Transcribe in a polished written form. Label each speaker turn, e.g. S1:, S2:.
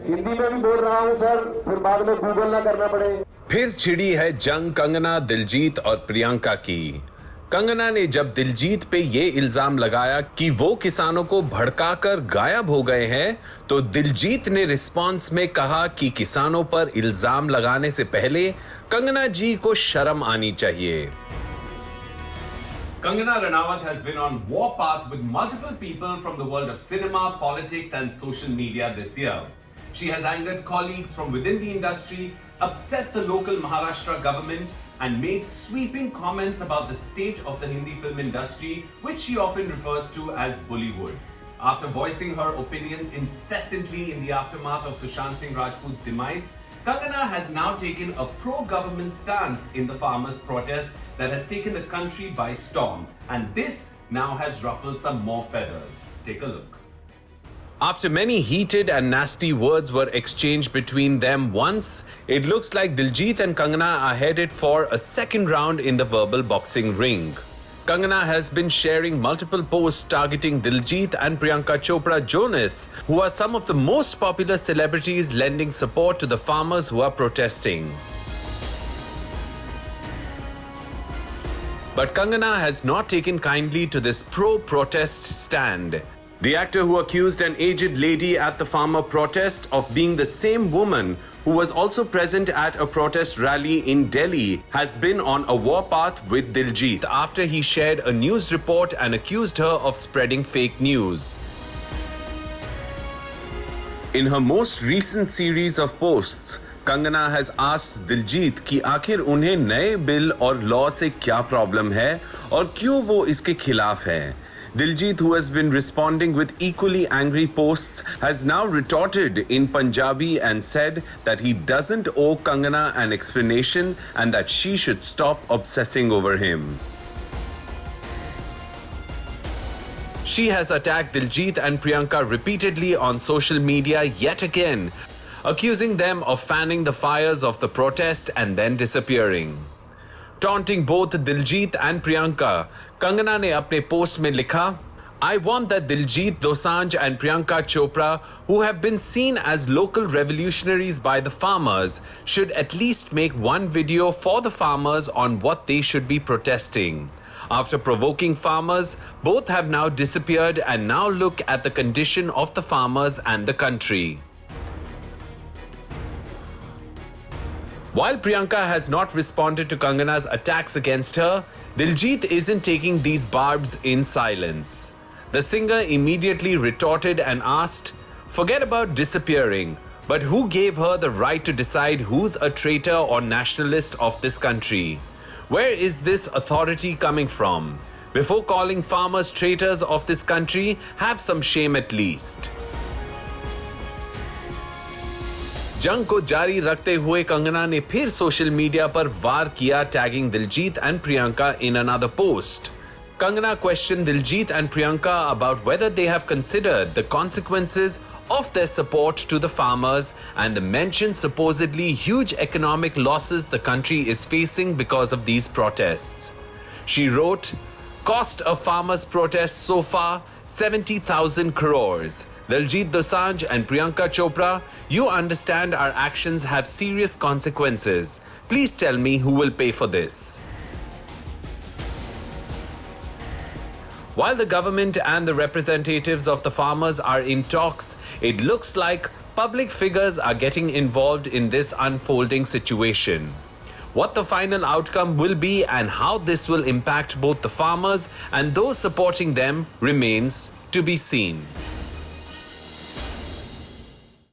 S1: हिंदी में भी बोल रहा हूं सर, फिर बाद में गूगल ना करना पड़े।
S2: फिर छिड़ी है जंग कंगना, दिलजीत और प्रियंका की। कंगना ने जब दिलजीत पे ये इल्जाम लगाया कि वो किसानों को भड़काकर गायब हो गए हैं, तो दिलजीत ने रिस्पॉन्स में कहा कि किसानों पर इल्जाम लगाने से पहले कंगना जी को शर्म आनी चाहिए।
S3: Kangana Ranaut has been on warpath with multiple people from the world of cinema, politics and social media this year. She has angered colleagues from within the industry, upset the local Maharashtra government and made sweeping comments about the state of the Hindi film industry, which she often refers to as Bollywood. After voicing her opinions incessantly in the aftermath of Sushant Singh Rajput's demise, Kangana has now taken a pro-government stance in the farmers' protest that has taken the country by storm. And this now has ruffled some more feathers. Take a look.
S2: After many heated and nasty words were exchanged between them once, it looks like Diljit and Kangana are headed for a second round in the verbal boxing ring. Kangana has been sharing multiple posts targeting Diljit and Priyanka Chopra Jonas, who are some of the most popular celebrities lending support to the farmers who are protesting. But Kangana has not taken kindly to this pro-protest stand. The actor who accused an aged lady at the farmer protest of being the same woman who was also present at a protest rally in Delhi has been on a warpath with Diljit after he shared a news report and accused her of spreading fake news. In her most recent series of posts, Kangana has asked Diljit कि आखिर उन्हें नए bill और law से क्या problem है और क्यों वो इसके खिलाफ है। Diljit, who has been responding with equally angry posts, has now retorted in Punjabi and said that he doesn't owe Kangana an explanation and that she should stop obsessing over him. She has attacked Diljit and Priyanka repeatedly on social media yet again, accusing them of fanning the fires of the protest and then disappearing. Taunting both Diljit and Priyanka, Kangana ने अपने post में लिखा, I want that Diljit Dosanjh and Priyanka Chopra, who have been seen as local revolutionaries by the farmers, should at least make one video for the farmers on what they should be protesting. After provoking farmers, both have now disappeared and now look at the condition of the farmers and the country. While Priyanka has not responded to Kangana's attacks against her, Diljit isn't taking these barbs in silence. The singer immediately retorted and asked, "Forget about disappearing, but who gave her the right to decide who's a traitor or nationalist of this country? Where is this authority coming from? Before calling farmers traitors of this country, have some shame at least." जंग को जारी रखते हुए कंगना ने फिर social media पर वार किया, tagging Diljit and Priyanka in another post. Kangana questioned Diljit and Priyanka about whether they have considered the consequences of their support to the farmers and mentioned supposedly huge economic losses the country is facing because of these protests. She wrote, "Cost of farmers' protests so far 70,000 crores. Diljit Dosanjh and Priyanka Chopra, you understand our actions have serious consequences. Please tell me who will pay for this." While the government and the representatives of the farmers are in talks, it looks like public figures are getting involved in this unfolding situation. What the final outcome will be and how this will impact both the farmers and those supporting them remains to be seen.